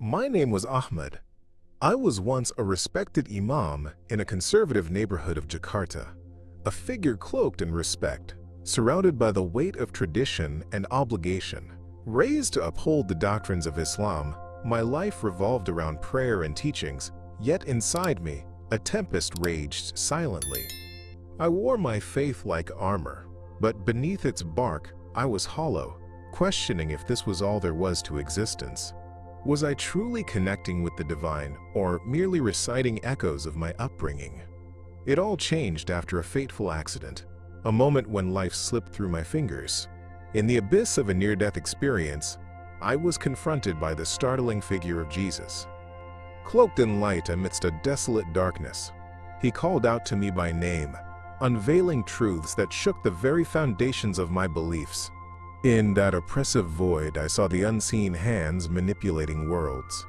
My name was Ahmad. I was once a respected Imam in a conservative neighborhood of Jakarta, a figure cloaked in respect, surrounded by the weight of tradition and obligation. Raised to uphold the doctrines of Islam, my life revolved around prayer and teachings, yet inside me, a tempest raged silently. I wore my faith like armor, but beneath its bark, I was hollow, questioning if this was all there was to existence. Was I truly connecting with the divine, or merely reciting echoes of my upbringing? It all changed after a fateful accident, a moment when life slipped through my fingers. In the abyss of a near-death experience, I was confronted by the startling figure of Jesus. Cloaked in light amidst a desolate darkness, he called out to me by name, unveiling truths that shook the very foundations of my beliefs. In that oppressive void, I saw the unseen hands manipulating worlds,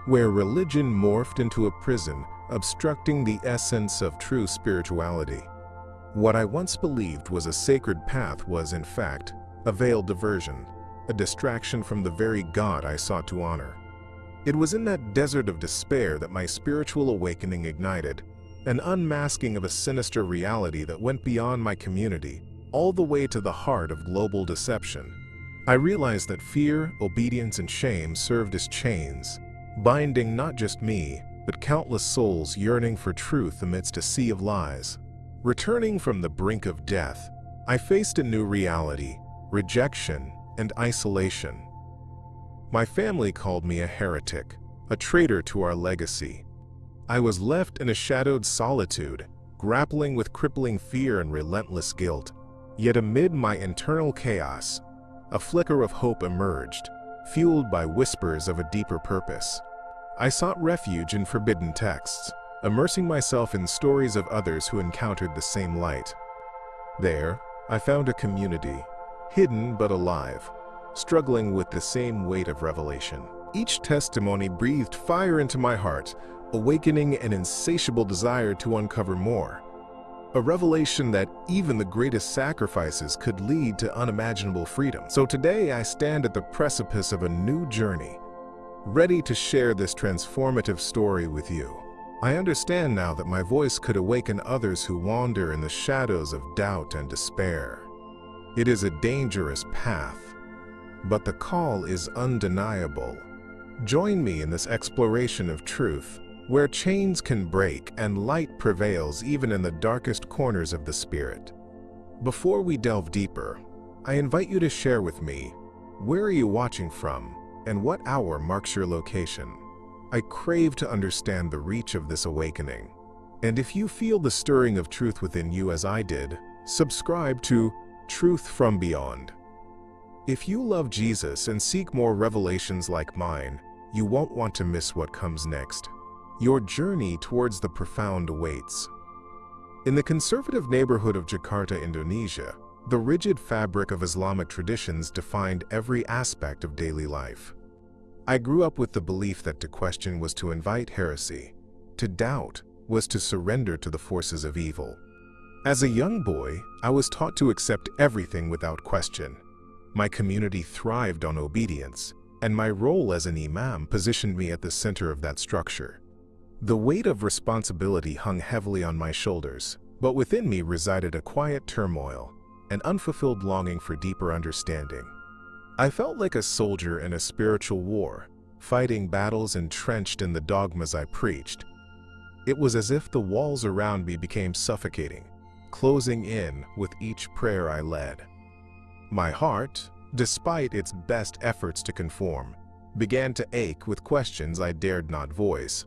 where religion morphed into a prison, obstructing the essence of true spirituality. What I once believed was a sacred path was, in fact, a veiled diversion, a distraction from the very God I sought to honor. It was in that desert of despair that my spiritual awakening ignited, an unmasking of a sinister reality that went beyond my community, all the way to the heart of global deception. I realized that fear, obedience, and shame served as chains, binding not just me, but countless souls yearning for truth amidst a sea of lies. Returning from the brink of death, I faced a new reality, rejection and isolation. My family called me a heretic, a traitor to our legacy. I was left in a shadowed solitude, grappling with crippling fear and relentless guilt. Yet amid my internal chaos, a flicker of hope emerged, fueled by whispers of a deeper purpose. I sought refuge in forbidden texts, immersing myself in stories of others who encountered the same light. There, I found a community, hidden but alive, struggling with the same weight of revelation. Each testimony breathed fire into my heart, awakening an insatiable desire to uncover more. A revelation that even the greatest sacrifices could lead to unimaginable freedom. So today I stand at the precipice of a new journey, ready to share this transformative story with you. I understand now that my voice could awaken others who wander in the shadows of doubt and despair. It is a dangerous path, but the call is undeniable. Join me in this exploration of truth, where chains can break and light prevails even in the darkest corners of the spirit. Before we delve deeper, I invite you to share with me, where are you watching from, and what hour marks your location? I crave to understand the reach of this awakening. And if you feel the stirring of truth within you as I did, subscribe to Truth from Beyond. If you love Jesus and seek more revelations like mine, you won't want to miss what comes next. Your journey towards the profound awaits. In the conservative neighborhood of Jakarta, Indonesia, the rigid fabric of Islamic traditions defined every aspect of daily life. I grew up with the belief that to question was to invite heresy, to doubt was to surrender to the forces of evil. As a young boy, I was taught to accept everything without question. My community thrived on obedience, and my role as an imam positioned me at the center of that structure. The weight of responsibility hung heavily on my shoulders, but within me resided a quiet turmoil, an unfulfilled longing for deeper understanding. I felt like a soldier in a spiritual war, fighting battles entrenched in the dogmas I preached. It was as if the walls around me became suffocating, closing in with each prayer I led. My heart, despite its best efforts to conform, began to ache with questions I dared not voice.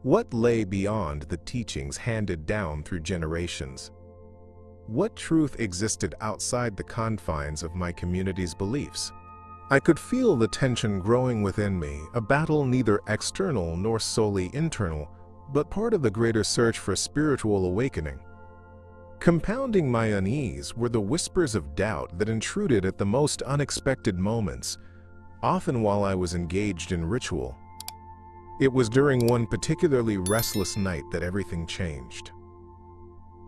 What lay beyond the teachings handed down through generations? What truth existed outside the confines of my community's beliefs? I could feel the tension growing within me, a battle neither external nor solely internal, but part of the greater search for spiritual awakening. Compounding my unease were the whispers of doubt that intruded at the most unexpected moments, often while I was engaged in ritual. It was during one particularly restless night that everything changed.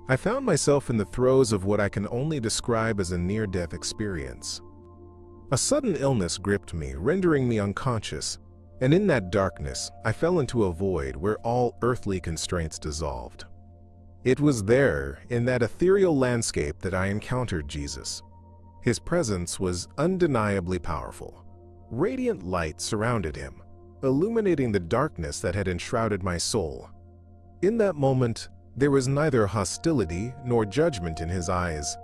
I found myself in the throes of what I can only describe as a near-death experience. A sudden illness gripped me, rendering me unconscious, And in that darkness, I fell into a void where all earthly constraints dissolved. It was there, in that ethereal landscape, that I encountered Jesus. His presence was undeniably powerful. Radiant light surrounded him, illuminating the darkness that had enshrouded my soul. In that moment, there was neither hostility nor judgment in his eyes,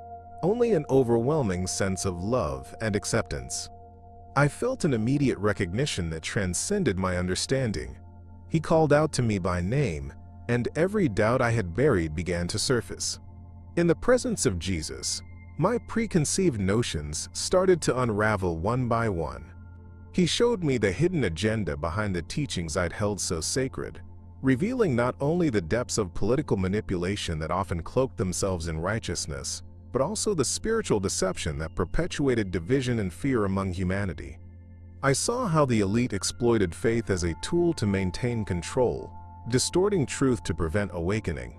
only an overwhelming sense of love and acceptance. I felt an immediate recognition that transcended my understanding. He called out to me by name, and every doubt I had buried began to surface. In the presence of Jesus, my preconceived notions started to unravel one by one. He showed me the hidden agenda behind the teachings I'd held so sacred, revealing not only the depths of political manipulation that often cloaked themselves in righteousness, but also the spiritual deception that perpetuated division and fear among humanity. I saw how the elite exploited faith as a tool to maintain control, distorting truth to prevent awakening.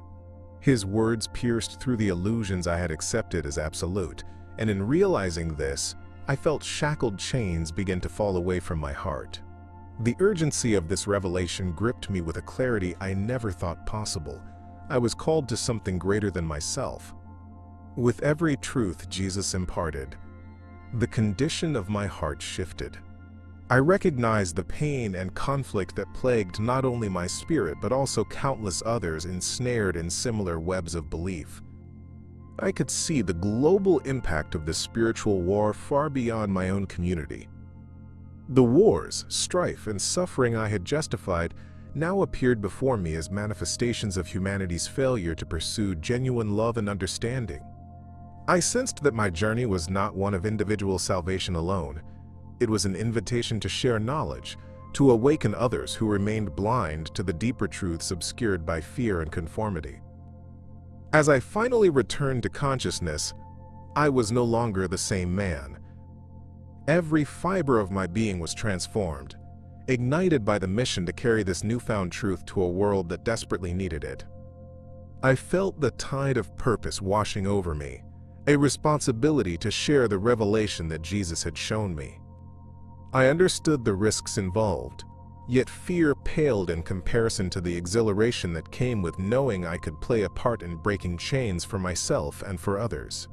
His words pierced through the illusions I had accepted as absolute, and in realizing this, I felt shackled chains begin to fall away from my heart. The urgency of this revelation gripped me with a clarity I never thought possible. I was called to something greater than myself. With every truth Jesus imparted, the condition of my heart shifted. I recognized the pain and conflict that plagued not only my spirit but also countless others ensnared in similar webs of belief. I could see the global impact of this spiritual war far beyond my own community. The wars, strife, and suffering I had justified now appeared before me as manifestations of humanity's failure to pursue genuine love and understanding. I sensed that my journey was not one of individual salvation alone. It was an invitation to share knowledge, to awaken others who remained blind to the deeper truths obscured by fear and conformity. As I finally returned to consciousness, I was no longer the same man. Every fiber of my being was transformed, ignited by the mission to carry this newfound truth to a world that desperately needed it. I felt the tide of purpose washing over me, a responsibility to share the revelation that Jesus had shown me. I understood the risks involved, yet fear paled in comparison to the exhilaration that came with knowing I could play a part in breaking chains for myself and for others.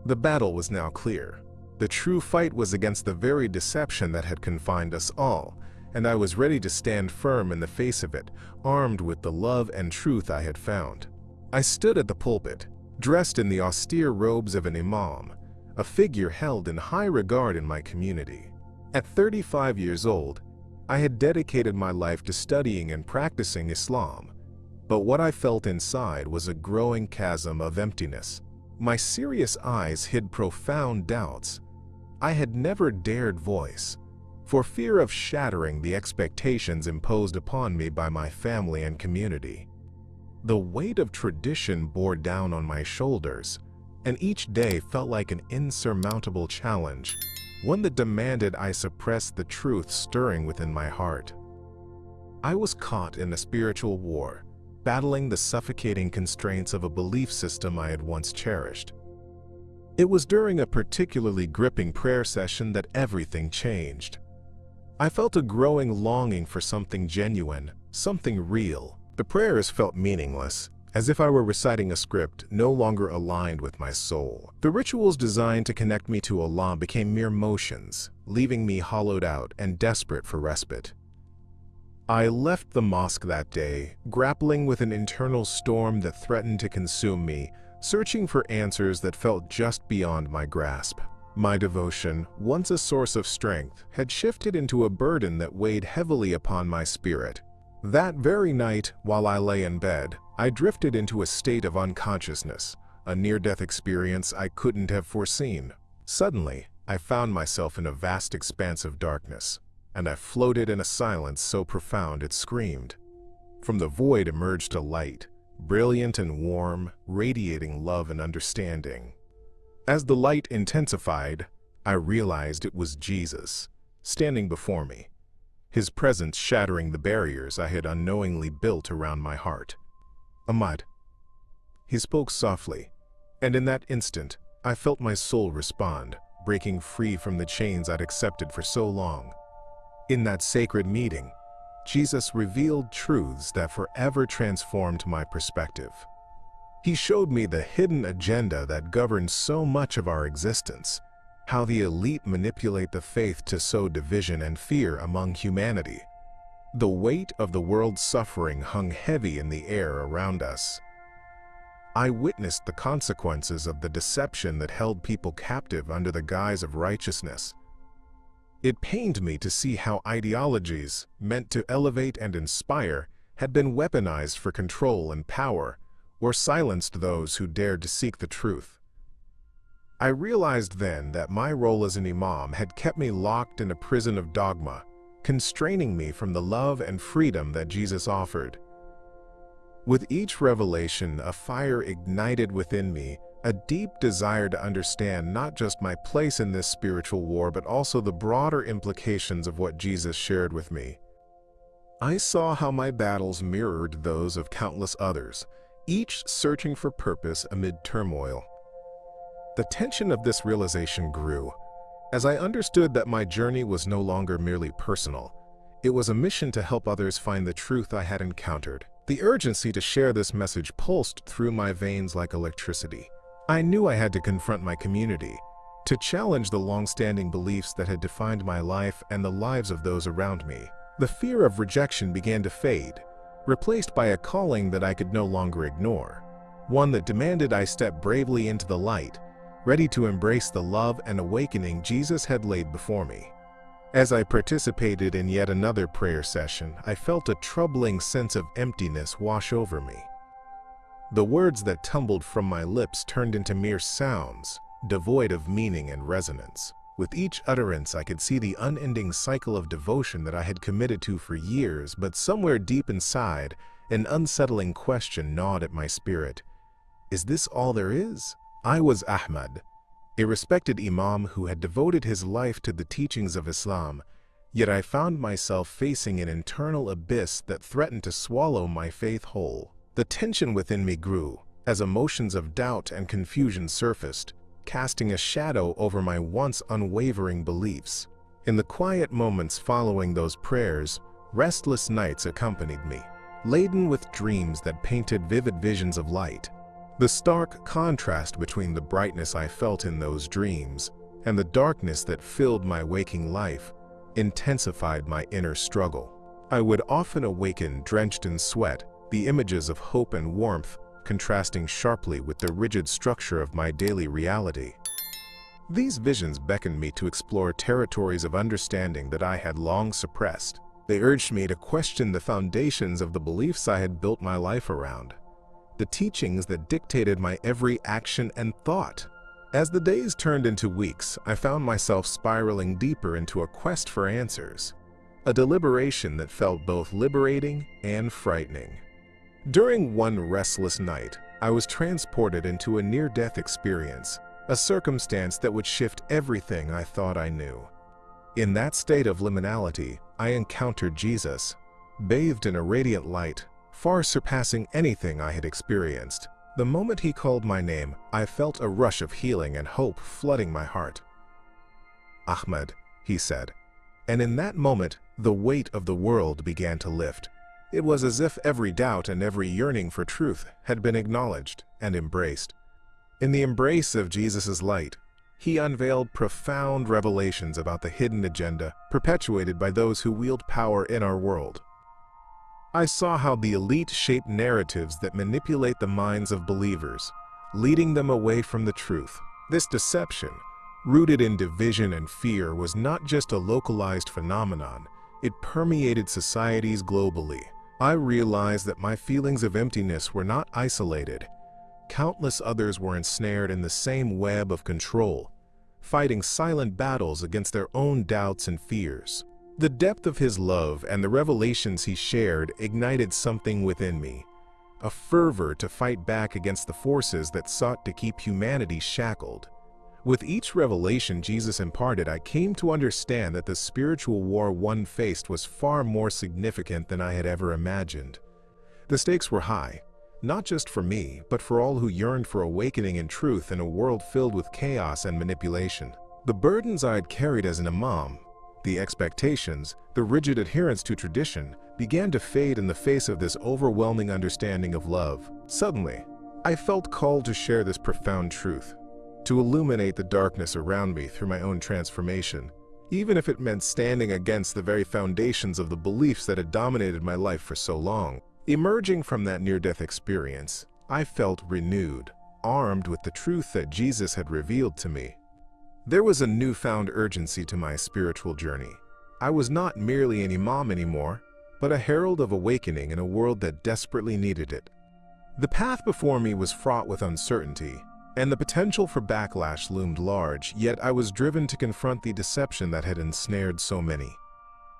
The battle was now clear. The true fight was against the very deception that had confined us all, and I was ready to stand firm in the face of it, armed with the love and truth I had found. I stood at the pulpit, dressed in the austere robes of an Imam, a figure held in high regard in my community. At 35 years old, I had dedicated my life to studying and practicing Islam, but what I felt inside was a growing chasm of emptiness. My serious eyes hid profound doubts I had never dared voice, for fear of shattering the expectations imposed upon me by my family and community. The weight of tradition bore down on my shoulders, and each day felt like an insurmountable challenge, one that demanded I suppress the truth stirring within my heart. I was caught in a spiritual war, battling the suffocating constraints of a belief system I had once cherished. It was during a particularly gripping prayer session that everything changed. I felt a growing longing for something genuine, something real. The prayers felt meaningless, as if I were reciting a script no longer aligned with my soul. The rituals designed to connect me to Allah became mere motions, leaving me hollowed out and desperate for respite. I left the mosque that day, grappling with an internal storm that threatened to consume me, searching for answers that felt just beyond my grasp. My devotion, once a source of strength, had shifted into a burden that weighed heavily upon my spirit. That very night, while I lay in bed, I drifted into a state of unconsciousness, a near-death experience I couldn't have foreseen. Suddenly, I found myself in a vast expanse of darkness, and I floated in a silence so profound it screamed. From the void emerged a light, brilliant and warm, radiating love and understanding. As the light intensified, I realized it was Jesus, standing before me, his presence shattering the barriers I had unknowingly built around my heart. "Ahmad." He spoke softly, and in that instant, I felt my soul respond, breaking free from the chains I'd accepted for so long. In that sacred meeting, Jesus revealed truths that forever transformed my perspective. He showed me the hidden agenda that governs so much of our existence, how the elite manipulate the faith to sow division and fear among humanity. The weight of the world's suffering hung heavy in the air around us. I witnessed the consequences of the deception that held people captive under the guise of righteousness. It pained me to see how ideologies, meant to elevate and inspire, had been weaponized for control and power, or silenced those who dared to seek the truth. I realized then that my role as an imam had kept me locked in a prison of dogma, constraining me from the love and freedom that Jesus offered. With each revelation, a fire ignited within me, a deep desire to understand not just my place in this spiritual war, but also the broader implications of what Jesus shared with me. I saw how my battles mirrored those of countless others, each searching for purpose amid turmoil. The tension of this realization grew, as I understood that my journey was no longer merely personal. It was a mission to help others find the truth I had encountered. The urgency to share this message pulsed through my veins like electricity. I knew I had to confront my community, to challenge the long-standing beliefs that had defined my life and the lives of those around me. The fear of rejection began to fade, replaced by a calling that I could no longer ignore, one that demanded I step bravely into the light, ready to embrace the love and awakening Jesus had laid before me. As I participated in yet another prayer session, I felt a troubling sense of emptiness wash over me. The words that tumbled from my lips turned into mere sounds, devoid of meaning and resonance. With each utterance, I could see the unending cycle of devotion that I had committed to for years, but somewhere deep inside, an unsettling question gnawed at my spirit. Is this all there is? I was Ahmad, a respected imam who had devoted his life to the teachings of Islam, yet I found myself facing an internal abyss that threatened to swallow my faith whole. The tension within me grew, as emotions of doubt and confusion surfaced, casting a shadow over my once unwavering beliefs. In the quiet moments following those prayers, restless nights accompanied me, laden with dreams that painted vivid visions of light. The stark contrast between the brightness I felt in those dreams and the darkness that filled my waking life intensified my inner struggle. I would often awaken drenched in sweat, the images of hope and warmth contrasting sharply with the rigid structure of my daily reality. These visions beckoned me to explore territories of understanding that I had long suppressed. They urged me to question the foundations of the beliefs I had built my life around, the teachings that dictated my every action and thought. As the days turned into weeks, I found myself spiraling deeper into a quest for answers, a deliberation that felt both liberating and frightening. During one restless night, I was transported into a near-death experience, a circumstance that would shift everything I thought I knew. In that state of liminality, I encountered Jesus, bathed in a radiant light, far surpassing anything I had experienced. The moment he called my name, I felt a rush of healing and hope flooding my heart. "Ahmad," he said, and in that moment, the weight of the world began to lift. It was as if every doubt and every yearning for truth had been acknowledged and embraced. In the embrace of Jesus' light, he unveiled profound revelations about the hidden agenda perpetuated by those who wield power in our world. I saw how the elite shape narratives that manipulate the minds of believers, leading them away from the truth. This deception, rooted in division and fear, was not just a localized phenomenon, it permeated societies globally. I realized that my feelings of emptiness were not isolated. Countless others were ensnared in the same web of control, fighting silent battles against their own doubts and fears. The depth of his love and the revelations he shared ignited something within me, a fervor to fight back against the forces that sought to keep humanity shackled. With each revelation Jesus imparted, I came to understand that the spiritual war one faced was far more significant than I had ever imagined. The stakes were high, not just for me, but for all who yearned for awakening in truth in a world filled with chaos and manipulation. The burdens I had carried as an imam, The expectations, the rigid adherence to tradition, began to fade in the face of this overwhelming understanding of love. Suddenly, I felt called to share this profound truth, to illuminate the darkness around me through my own transformation, even if it meant standing against the very foundations of the beliefs that had dominated my life for so long. Emerging from that near-death experience, I felt renewed, armed with the truth that Jesus had revealed to me. There was a newfound urgency to my spiritual journey. I was not merely an imam anymore, but a herald of awakening in a world that desperately needed it. The path before me was fraught with uncertainty, and the potential for backlash loomed large, yet I was driven to confront the deception that had ensnared so many.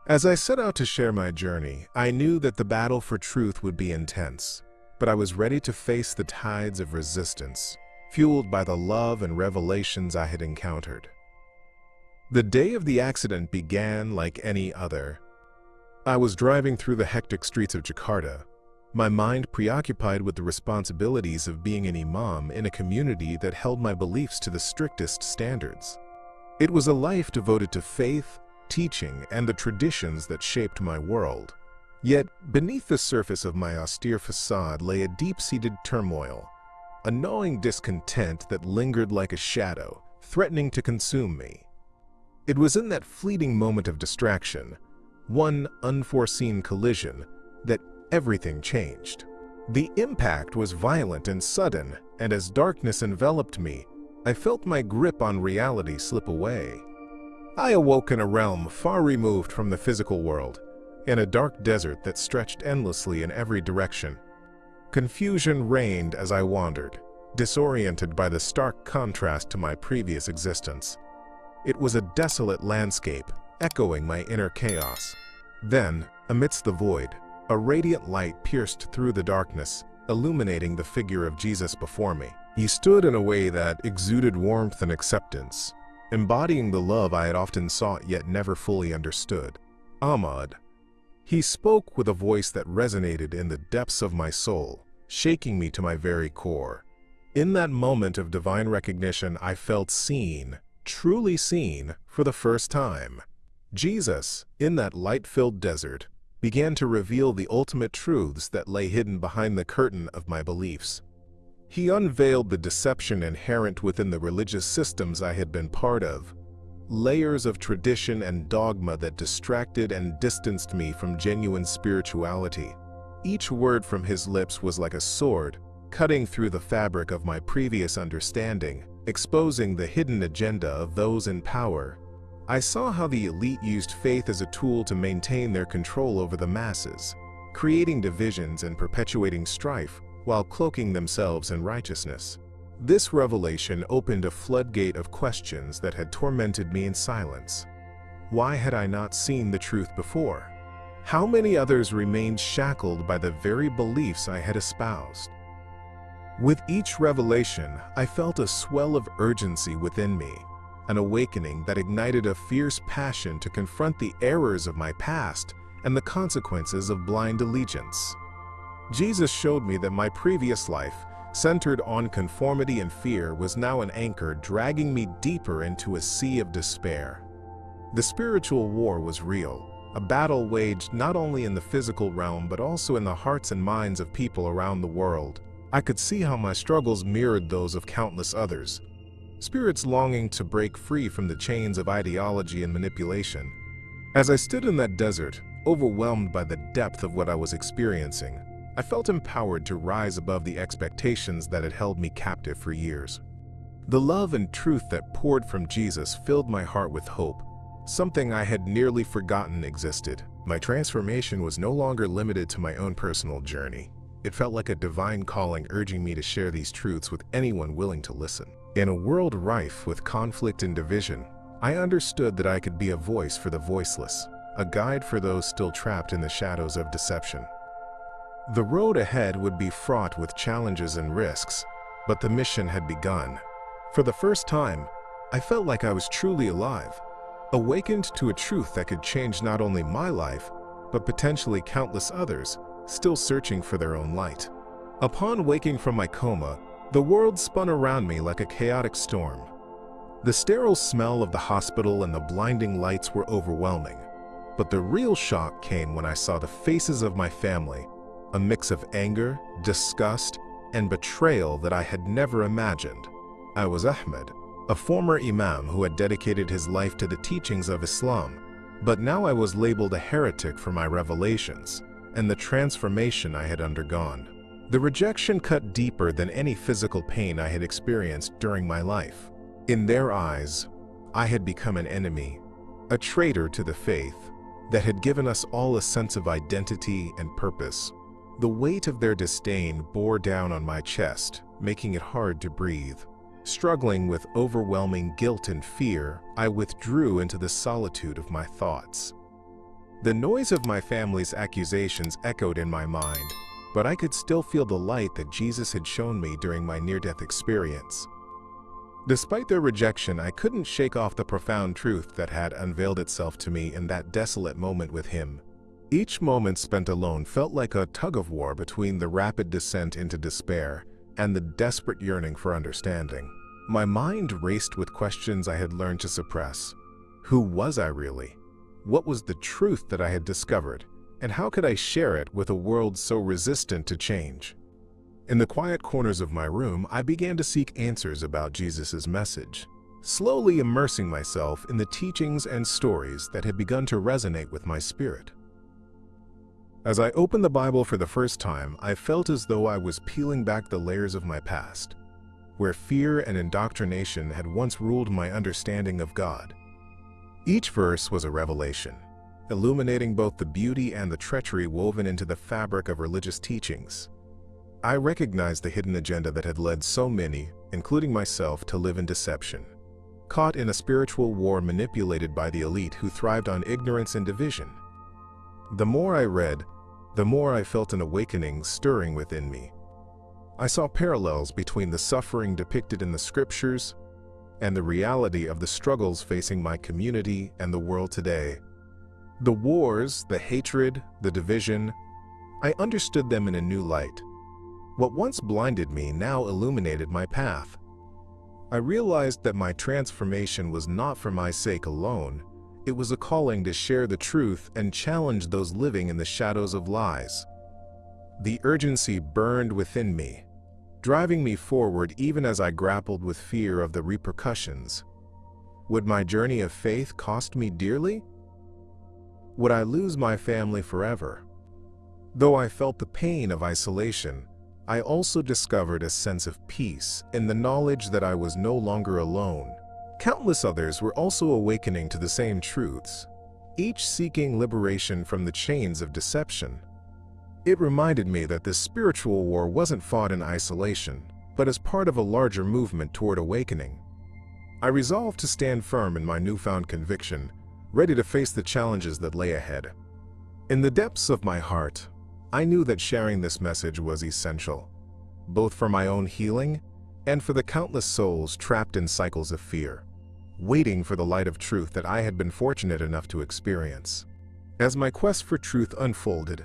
As I set out to share my journey, I knew that the battle for truth would be intense, but I was ready to face the tides of resistance, fueled by the love and revelations I had encountered. The day of the accident began like any other. I was driving through the hectic streets of Jakarta, my mind preoccupied with the responsibilities of being an imam in a community that held my beliefs to the strictest standards. It was a life devoted to faith, teaching, and the traditions that shaped my world. Yet, beneath the surface of my austere façade lay a deep-seated turmoil, a gnawing discontent that lingered like a shadow, threatening to consume me. It was in that fleeting moment of distraction, one unforeseen collision, that everything changed. The impact was violent and sudden, and as darkness enveloped me, I felt my grip on reality slip away. I awoke in a realm far removed from the physical world, in a dark desert that stretched endlessly in every direction. Confusion reigned as I wandered, disoriented by the stark contrast to my previous existence. It was a desolate landscape, echoing my inner chaos. Then, amidst the void, a radiant light pierced through the darkness, illuminating the figure of Jesus before me. He stood in a way that exuded warmth and acceptance, embodying the love I had often sought yet never fully understood. Ahmad. He spoke with a voice that resonated in the depths of my soul, shaking me to my very core. In that moment of divine recognition, I felt seen, truly seen, for the first time. Jesus, in that light-filled desert, began to reveal the ultimate truths that lay hidden behind the curtain of my beliefs. He unveiled the deception inherent within the religious systems I had been part of, layers of tradition and dogma that distracted and distanced me from genuine spirituality. Each word from his lips was like a sword, cutting through the fabric of my previous understanding, exposing the hidden agenda of those in power. I saw how the elite used faith as a tool to maintain their control over the masses, creating divisions and perpetuating strife while cloaking themselves in righteousness. This revelation opened a floodgate of questions that had tormented me in silence. Why had I not seen the truth before? How many others remained shackled by the very beliefs I had espoused? With each revelation, I felt a swell of urgency within me, an awakening that ignited a fierce passion to confront the errors of my past and the consequences of blind allegiance. Jesus showed me that my previous life, centered on conformity and fear, was now an anchor dragging me deeper into a sea of despair. The spiritual war was real, a battle waged not only in the physical realm but also in the hearts and minds of people around the world. I could see how my struggles mirrored those of countless others, spirits longing to break free from the chains of ideology and manipulation. As I stood in that desert, overwhelmed by the depth of what I was experiencing, I felt empowered to rise above the expectations that had held me captive for years. The love and truth that poured from Jesus filled my heart with hope, something I had nearly forgotten existed. My transformation was no longer limited to my own personal journey. It felt like a divine calling urging me to share these truths with anyone willing to listen. In a world rife with conflict and division, I understood that I could be a voice for the voiceless, a guide for those still trapped in the shadows of deception. The road ahead would be fraught with challenges and risks, but the mission had begun. For the first time, I felt like I was truly alive, awakened to a truth that could change not only my life, but potentially countless others, still searching for their own light. Upon waking from my coma, the world spun around me like a chaotic storm. The sterile smell of the hospital and the blinding lights were overwhelming. But the real shock came when I saw the faces of my family, a mix of anger, disgust, and betrayal that I had never imagined. I was Ahmad, a former Imam who had dedicated his life to the teachings of Islam, but now I was labeled a heretic for my revelations and the transformation I had undergone. The rejection cut deeper than any physical pain I had experienced during my life. In their eyes, I had become an enemy, a traitor to the faith that had given us all a sense of identity and purpose. The weight of their disdain bore down on my chest, making it hard to breathe. Struggling with overwhelming guilt and fear, I withdrew into the solitude of my thoughts. The noise of my family's accusations echoed in my mind, but I could still feel the light that Jesus had shown me during my near-death experience. Despite their rejection, I couldn't shake off the profound truth that had unveiled itself to me in that desolate moment with him. Each moment spent alone felt like a tug-of-war between the rapid descent into despair and the desperate yearning for understanding. My mind raced with questions I had learned to suppress. Who was I really? What was the truth that I had discovered? And how could I share it with a world so resistant to change? In the quiet corners of my room, I began to seek answers about Jesus' message, slowly immersing myself in the teachings and stories that had begun to resonate with my spirit. As I opened the Bible for the first time, I felt as though I was peeling back the layers of my past, where fear and indoctrination had once ruled my understanding of God. Each verse was a revelation, illuminating both the beauty and the treachery woven into the fabric of religious teachings. I recognized the hidden agenda that had led so many, including myself, to live in deception, caught in a spiritual war manipulated by the elite who thrived on ignorance and division. The more I read, the more I felt an awakening stirring within me. I saw parallels between the suffering depicted in the scriptures and the reality of the struggles facing my community and the world today. The wars, the hatred, the division, I understood them in a new light. What once blinded me now illuminated my path. I realized that my transformation was not for my sake alone. It was a calling to share the truth and challenge those living in the shadows of lies. The urgency burned within me, driving me forward even as I grappled with fear of the repercussions. Would my journey of faith cost me dearly? Would I lose my family forever? Though I felt the pain of isolation, I also discovered a sense of peace in the knowledge that I was no longer alone. Countless others were also awakening to the same truths, each seeking liberation from the chains of deception. It reminded me that this spiritual war wasn't fought in isolation, but as part of a larger movement toward awakening. I resolved to stand firm in my newfound conviction, ready to face the challenges that lay ahead. In the depths of my heart, I knew that sharing this message was essential, both for my own healing and for the countless souls trapped in cycles of fear, waiting for the light of truth that I had been fortunate enough to experience. As my quest for truth unfolded,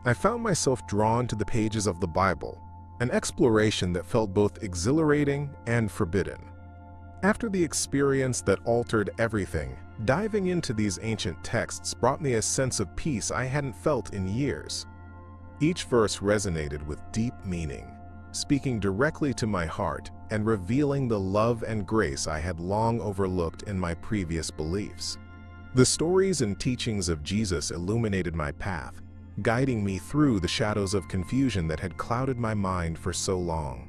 I found myself drawn to the pages of the Bible, an exploration that felt both exhilarating and forbidden. After the experience that altered everything, diving into these ancient texts brought me a sense of peace I hadn't felt in years. Each verse resonated with deep meaning, speaking directly to my heart and revealing the love and grace I had long overlooked in my previous beliefs. The stories and teachings of Jesus illuminated my path, guiding me through the shadows of confusion that had clouded my mind for so long.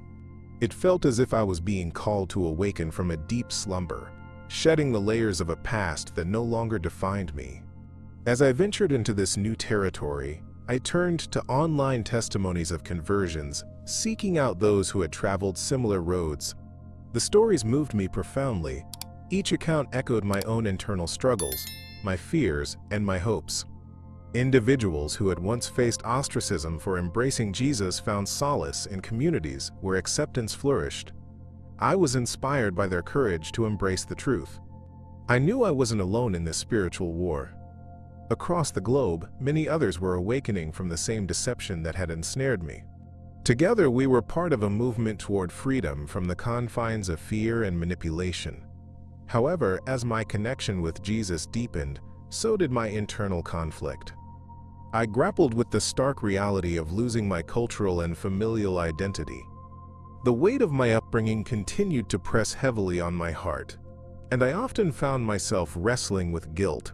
It felt as if I was being called to awaken from a deep slumber, shedding the layers of a past that no longer defined me. As I ventured into this new territory, I turned to online testimonies of conversions, seeking out those who had traveled similar roads. The stories moved me profoundly. Each account echoed my own internal struggles, my fears, and my hopes. Individuals who had once faced ostracism for embracing Jesus found solace in communities where acceptance flourished. I was inspired by their courage to embrace the truth. I knew I wasn't alone in this spiritual war. Across the globe, many others were awakening from the same deception that had ensnared me. Together, we were part of a movement toward freedom from the confines of fear and manipulation. However, as my connection with Jesus deepened, so did my internal conflict. I grappled with the stark reality of losing my cultural and familial identity. The weight of my upbringing continued to press heavily on my heart, and I often found myself wrestling with guilt.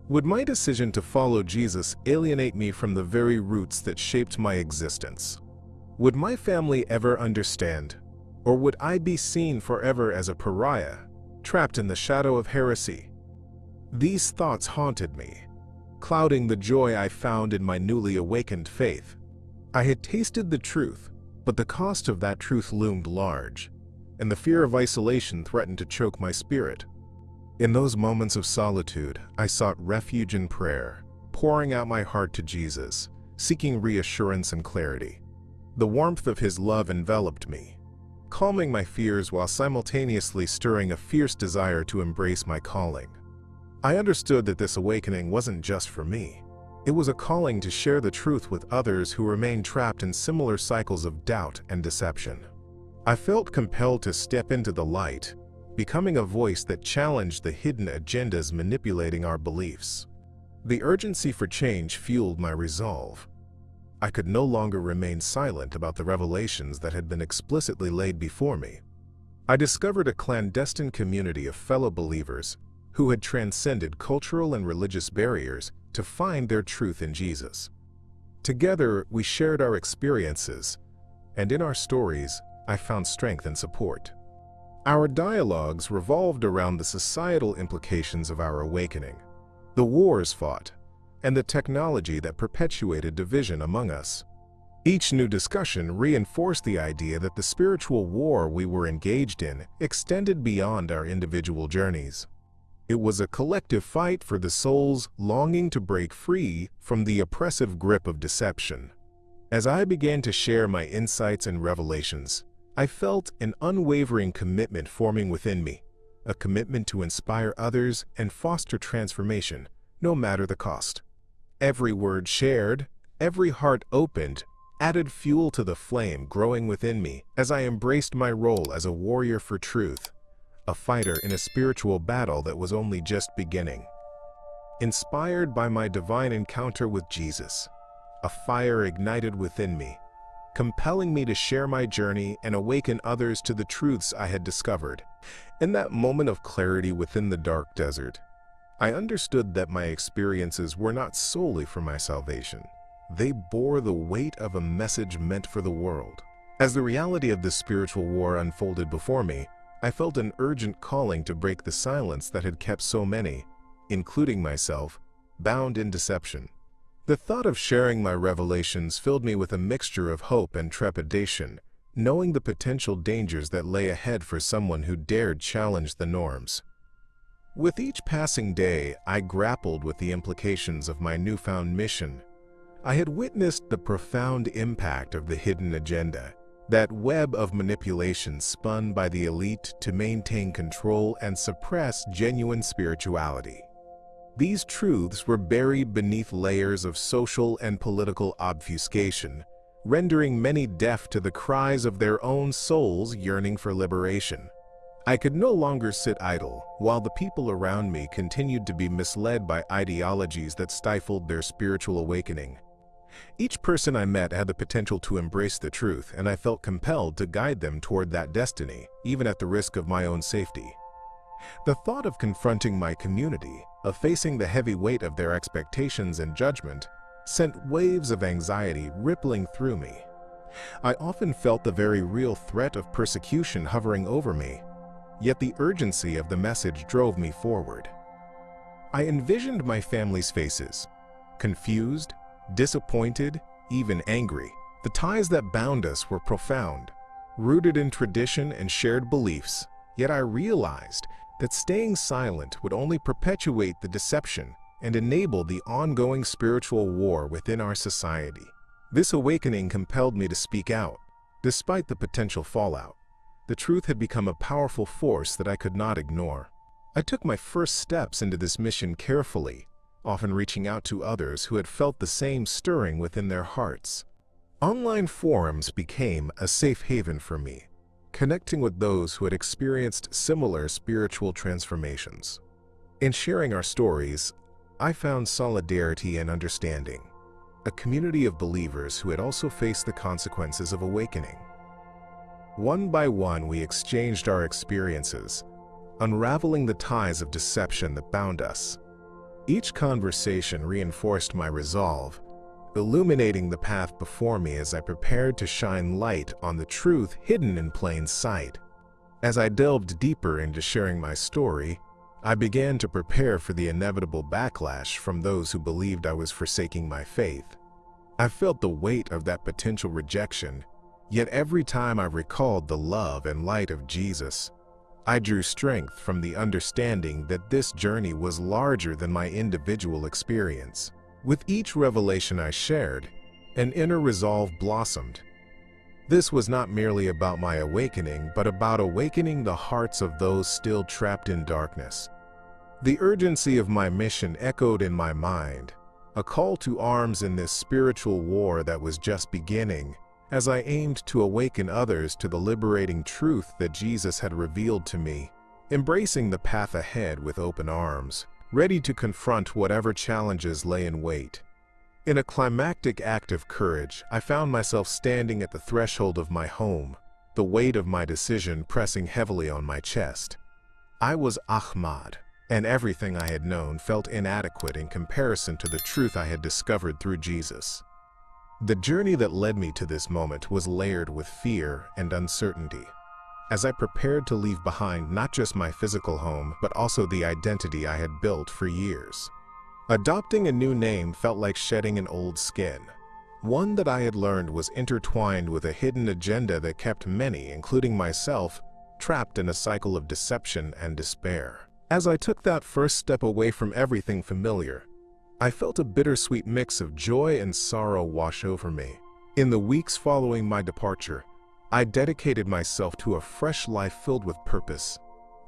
Would my decision to follow Jesus alienate me from the very roots that shaped my existence? Would my family ever understand, or would I be seen forever as a pariah, trapped in the shadow of heresy? These thoughts haunted me, clouding the joy I found in my newly awakened faith. I had tasted the truth, but the cost of that truth loomed large, and the fear of isolation threatened to choke my spirit. In those moments of solitude, I sought refuge in prayer, pouring out my heart to Jesus, seeking reassurance and clarity. The warmth of his love enveloped me, calming my fears while simultaneously stirring a fierce desire to embrace my calling. I understood that this awakening wasn't just for me. It was a calling to share the truth with others who remained trapped in similar cycles of doubt and deception. I felt compelled to step into the light, becoming a voice that challenged the hidden agendas manipulating our beliefs. The urgency for change fueled my resolve. I could no longer remain silent about the revelations that had been explicitly laid before me. I discovered a clandestine community of fellow believers who had transcended cultural and religious barriers to find their truth in Jesus. Together, we shared our experiences, and in our stories, I found strength and support. Our dialogues revolved around the societal implications of our awakening, the wars fought, and the technology that perpetuated division among us. Each new discussion reinforced the idea that the spiritual war we were engaged in extended beyond our individual journeys. It was a collective fight for the souls longing to break free from the oppressive grip of deception. As I began to share my insights and revelations, I felt an unwavering commitment forming within me, a commitment to inspire others and foster transformation, no matter the cost. Every word shared, every heart opened, added fuel to the flame growing within me as I embraced my role as a warrior for truth, a fighter in a spiritual battle that was only just beginning. Inspired by my divine encounter with Jesus, a fire ignited within me, compelling me to share my journey and awaken others to the truths I had discovered. In that moment of clarity within the dark desert, I understood that my experiences were not solely for my salvation. They bore the weight of a message meant for the world. As the reality of this spiritual war unfolded before me, I felt an urgent calling to break the silence that had kept so many, including myself, bound in deception. The thought of sharing my revelations filled me with a mixture of hope and trepidation, knowing the potential dangers that lay ahead for someone who dared challenge the norms. With each passing day, I grappled with the implications of my newfound mission. I had witnessed the profound impact of the hidden agenda, that web of manipulation spun by the elite to maintain control and suppress genuine spirituality. These truths were buried beneath layers of social and political obfuscation, rendering many deaf to the cries of their own souls yearning for liberation. I could no longer sit idle while the people around me continued to be misled by ideologies that stifled their spiritual awakening. Each person I met had the potential to embrace the truth, and I felt compelled to guide them toward that destiny, even at the risk of my own safety. The thought of confronting my community, of facing the heavy weight of their expectations and judgment, sent waves of anxiety rippling through me. I often felt the very real threat of persecution hovering over me, yet the urgency of the message drove me forward. I envisioned my family's faces, confused, disappointed, even angry. The ties that bound us were profound, rooted in tradition and shared beliefs, yet I realized that staying silent would only perpetuate the deception and enable the ongoing spiritual war within our society. This awakening compelled me to speak out. Despite the potential fallout, the truth had become a powerful force that I could not ignore. I took my first steps into this mission carefully, often reaching out to others who had felt the same stirring within their hearts. Online forums became a safe haven for me, connecting with those who had experienced similar spiritual transformations. In sharing our stories, I found solidarity and understanding, a community of believers who had also faced the consequences of awakening. One by one, we exchanged our experiences, unraveling the ties of deception that bound us. Each conversation reinforced my resolve, illuminating the path before me as I prepared to shine light on the truth hidden in plain sight. As I delved deeper into sharing my story, I began to prepare for the inevitable backlash from those who believed I was forsaking my faith. I felt the weight of that potential rejection, yet every time I recalled the love and light of Jesus, I drew strength from the understanding that this journey was larger than my individual experience. With each revelation I shared, an inner resolve blossomed. This was not merely about my awakening, but about awakening the hearts of those still trapped in darkness. The urgency of my mission echoed in my mind, a call to arms in this spiritual war that was just beginning, as I aimed to awaken others to the liberating truth that Jesus had revealed to me, embracing the path ahead with open arms, ready to confront whatever challenges lay in wait. In a climactic act of courage, I found myself standing at the threshold of my home, the weight of my decision pressing heavily on my chest. I was Ahmad, and everything I had known felt inadequate in comparison to the truth I had discovered through Jesus. The journey that led me to this moment was layered with fear and uncertainty, as I prepared to leave behind not just my physical home, but also the identity I had built for years. Adopting a new name felt like shedding an old skin, one that I had learned was intertwined with a hidden agenda that kept many, including myself, trapped in a cycle of deception and despair. As I took that first step away from everything familiar, I felt a bittersweet mix of joy and sorrow wash over me. In the weeks following my departure, I dedicated myself to a fresh life filled with purpose,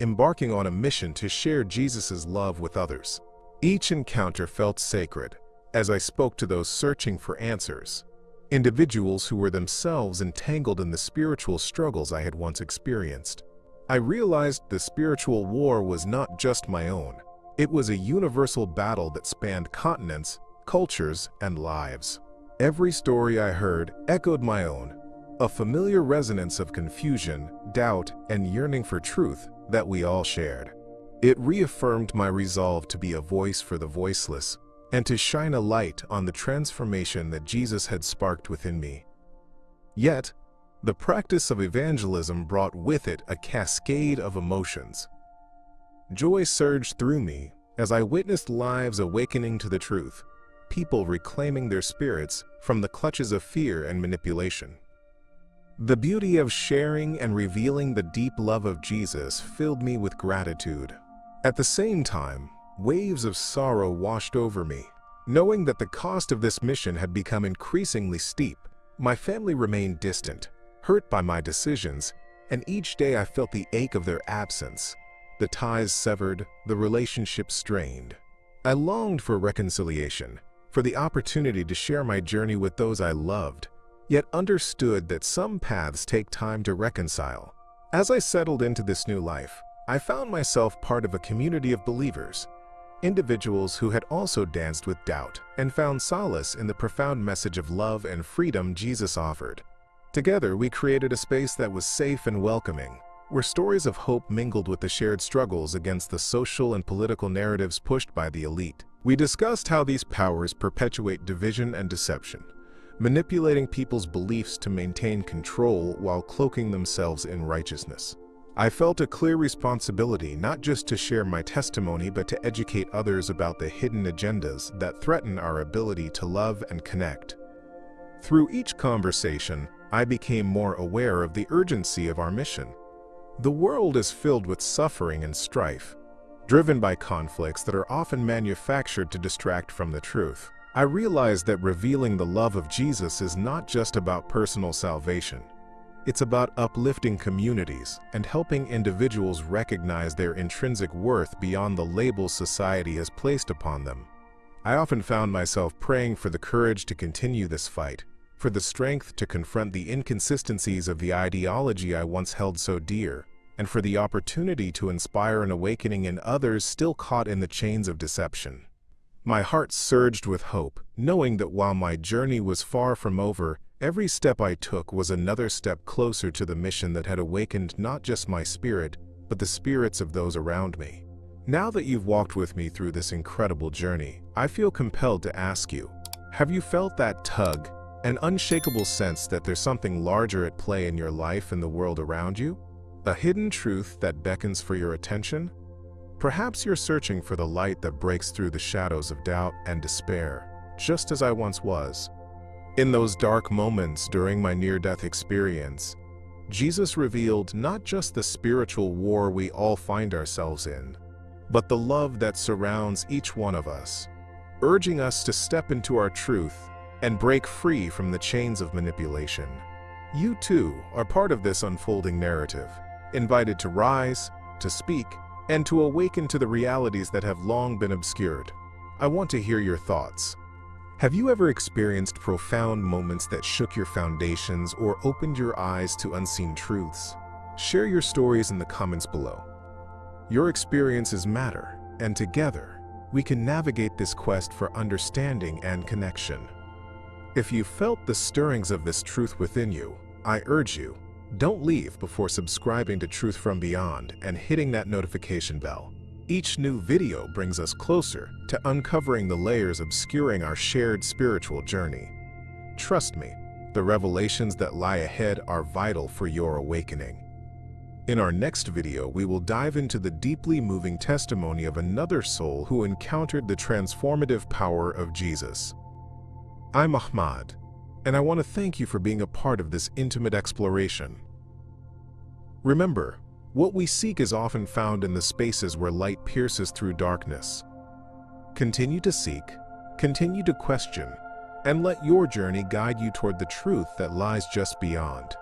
embarking on a mission to share Jesus' love with others. Each encounter felt sacred, as I spoke to those searching for answers, individuals who were themselves entangled in the spiritual struggles I had once experienced. I realized the spiritual war was not just my own. It was a universal battle that spanned continents, cultures, and lives. Every story I heard echoed my own, a familiar resonance of confusion, doubt, and yearning for truth that we all shared. It reaffirmed my resolve to be a voice for the voiceless and to shine a light on the transformation that Jesus had sparked within me. Yet, the practice of evangelism brought with it a cascade of emotions. Joy surged through me as I witnessed lives awakening to the truth, people reclaiming their spirits from the clutches of fear and manipulation. The beauty of sharing and revealing the deep love of Jesus filled me with gratitude. At the same time, waves of sorrow washed over me. Knowing that the cost of this mission had become increasingly steep, my family remained distant, hurt by my decisions, and each day I felt the ache of their absence. The ties severed, the relationship strained. I longed for reconciliation, for the opportunity to share my journey with those I loved, yet understood that some paths take time to reconcile. As I settled into this new life, I found myself part of a community of believers, individuals who had also danced with doubt and found solace in the profound message of love and freedom Jesus offered. Together, we created a space that was safe and welcoming, where stories of hope mingled with the shared struggles against the social and political narratives pushed by the elite. We discussed how these powers perpetuate division and deception, manipulating people's beliefs to maintain control while cloaking themselves in righteousness. I felt a clear responsibility not just to share my testimony, but to educate others about the hidden agendas that threaten our ability to love and connect. Through each conversation, I became more aware of the urgency of our mission. The world is filled with suffering and strife, driven by conflicts that are often manufactured to distract from the truth. I realized that revealing the love of Jesus is not just about personal salvation. It's about uplifting communities and helping individuals recognize their intrinsic worth beyond the labels society has placed upon them. I often found myself praying for the courage to continue this fight, for the strength to confront the inconsistencies of the ideology I once held so dear, and for the opportunity to inspire an awakening in others still caught in the chains of deception. My heart surged with hope, knowing that while my journey was far from over, every step I took was another step closer to the mission that had awakened not just my spirit, but the spirits of those around me. Now that you've walked with me through this incredible journey, I feel compelled to ask you, have you felt that tug, an unshakable sense that there's something larger at play in your life and the world around you? A hidden truth that beckons for your attention? Perhaps you're searching for the light that breaks through the shadows of doubt and despair, just as I once was. In those dark moments during my near-death experience, Jesus revealed not just the spiritual war we all find ourselves in, but the love that surrounds each one of us, urging us to step into our truth and break free from the chains of manipulation. You too are part of this unfolding narrative, invited to rise, to speak, and to awaken to the realities that have long been obscured. I want to hear your thoughts. Have you ever experienced profound moments that shook your foundations or opened your eyes to unseen truths? Share your stories in the comments below. Your experiences matter, and together, we can navigate this quest for understanding and connection. If you felt the stirrings of this truth within you, I urge you, don't leave before subscribing to Truth from Beyond and hitting that notification bell. Each new video brings us closer to uncovering the layers obscuring our shared spiritual journey. Trust me, the revelations that lie ahead are vital for your awakening. In our next video, we will dive into the deeply moving testimony of another soul who encountered the transformative power of Jesus. I'm Ahmad, and I want to thank you for being a part of this intimate exploration. Remember, what we seek is often found in the spaces where light pierces through darkness. Continue to seek, continue to question, and let your journey guide you toward the truth that lies just beyond.